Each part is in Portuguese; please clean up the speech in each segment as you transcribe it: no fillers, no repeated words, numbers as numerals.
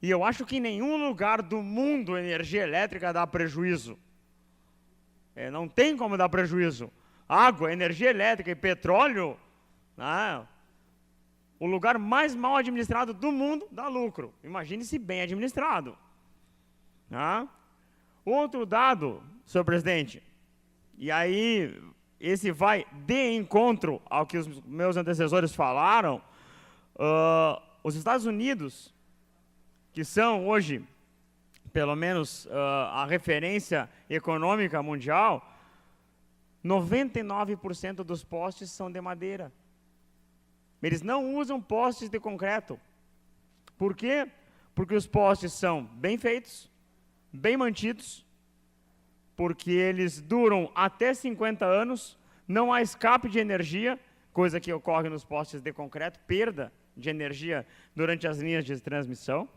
E eu acho que em nenhum lugar do mundo energia elétrica dá prejuízo. Não tem como dar prejuízo. Água, energia elétrica e petróleo, né? O lugar mais mal administrado do mundo dá lucro. Imagine se bem administrado. Né? Outro dado, senhor presidente, e aí esse vai de encontro ao que os meus antecessores falaram, os Estados Unidos, que são hoje, pelo menos, a referência econômica mundial, 99% dos postes são de madeira. Eles não usam postes de concreto. Por quê? Porque os postes são bem feitos, bem mantidos, porque eles duram até 50 anos, não há escape de energia, coisa que ocorre nos postes de concreto, perda de energia durante as linhas de transmissão,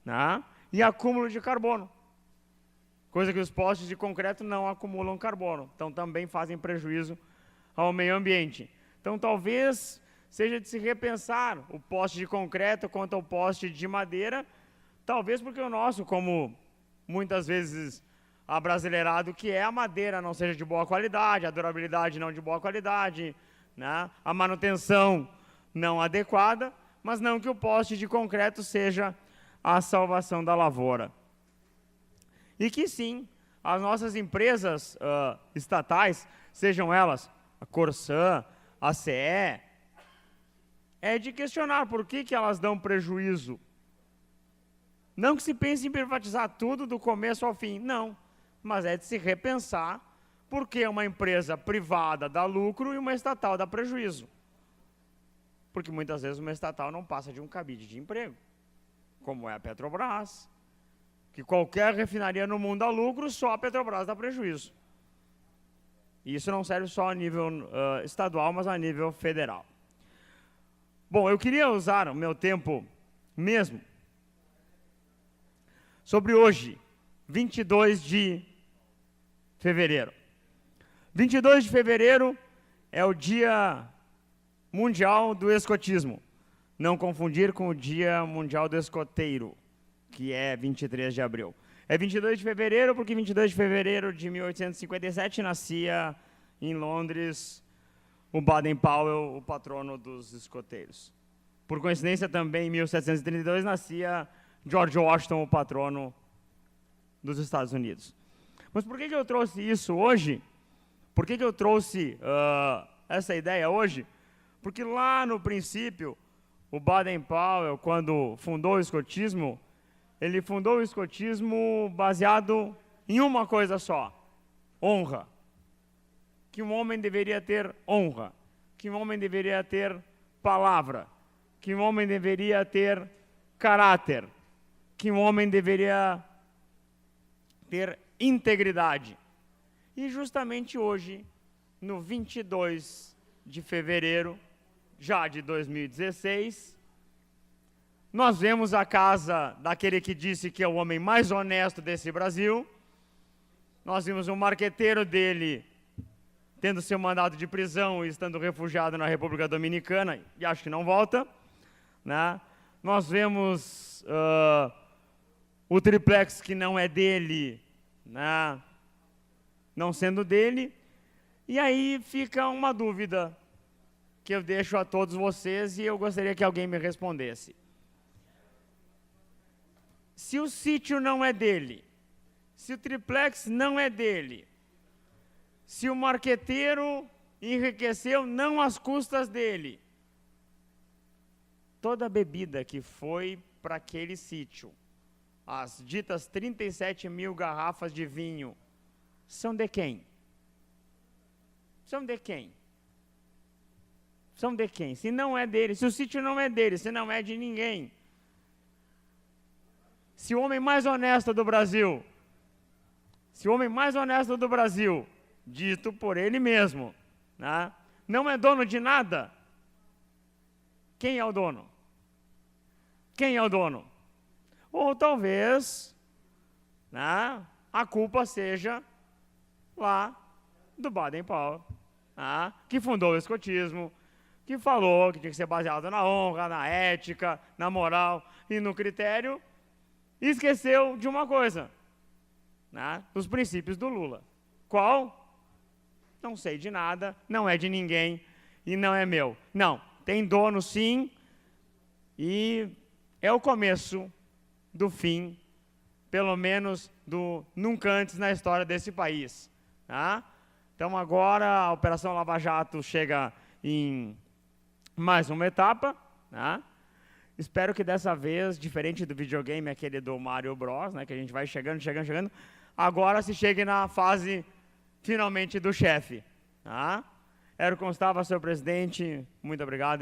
né? E acúmulo de carbono, coisa que os postes de concreto não acumulam carbono, então também fazem prejuízo ao meio ambiente. Então talvez seja de se repensar o poste de concreto quanto ao poste de madeira, talvez porque o nosso, como muitas vezes abrasileirado que é, a madeira não seja de boa qualidade, a durabilidade não de boa qualidade, né? A manutenção não adequada, mas não que o poste de concreto seja a salvação da lavoura. E que sim, as nossas empresas estatais, sejam elas a Corsã, a CE, é de questionar por que elas dão prejuízo. Não que se pense em privatizar tudo do começo ao fim, não. Mas é de se repensar por que uma empresa privada dá lucro e uma estatal dá prejuízo. Porque muitas vezes uma estatal não passa de um cabide de emprego, como é a Petrobras, que qualquer refinaria no mundo dá lucro, só a Petrobras dá prejuízo. E isso não serve só a nível estadual, mas a nível federal. Bom, eu queria usar o meu tempo mesmo sobre hoje, 22 de fevereiro. 22 de fevereiro é o Dia Mundial do Escotismo. Não confundir com o Dia Mundial do Escoteiro, que é 23 de abril. É 22 de fevereiro porque 22 de fevereiro de 1857 nascia em Londres o Baden-Powell, o patrono dos escoteiros. Por coincidência, também em 1732 nascia George Washington, o patrono dos Estados Unidos. Mas por que eu trouxe isso hoje? Por que eu trouxe essa ideia hoje? Porque lá no princípio, o Baden-Powell, quando fundou o escotismo, ele fundou o escotismo baseado em uma coisa só: honra. Que um homem deveria ter honra, que um homem deveria ter palavra, que um homem deveria ter caráter, que um homem deveria ter integridade. E justamente hoje, no 22 de fevereiro, já de 2016, nós vemos a casa daquele que disse que é o homem mais honesto desse Brasil. Nós vimos um marqueteiro dele tendo seu mandado de prisão e estando refugiado na República Dominicana, e acho que não volta, né? Nós vemos o triplex que não é dele, né? Não sendo dele, e aí fica uma dúvida que eu deixo a todos vocês e eu gostaria que alguém me respondesse. Se o sítio não é dele, se o triplex não é dele, se o marqueteiro enriqueceu não às custas dele, toda a bebida que foi para aquele sítio, as ditas 37 mil garrafas de vinho, são de quem? São de quem? São de quem? Se não é dele, se o sítio não é dele, se não é de ninguém. Se o homem mais honesto do Brasil, dito por ele mesmo, né, não é dono de nada, quem é o dono? Quem é o dono? Ou talvez, né, a culpa seja lá do Baden-Powell, né, que fundou o escotismo, que falou que tinha que ser baseado na honra, na ética, na moral e no critério, e esqueceu de uma coisa, né? Os princípios do Lula. Qual? Não sei de nada, não é de ninguém e não é meu. Não, tem dono sim, e é o começo do fim, pelo menos do nunca antes na história desse país. Tá? Então agora a Operação Lava Jato chega em mais uma etapa. Tá? Espero que dessa vez, diferente do videogame, aquele do Mario Bros, né, que a gente vai chegando, agora se chegue na fase, finalmente, do chefe. Tá? Érico Constava, senhor presidente, muito obrigado.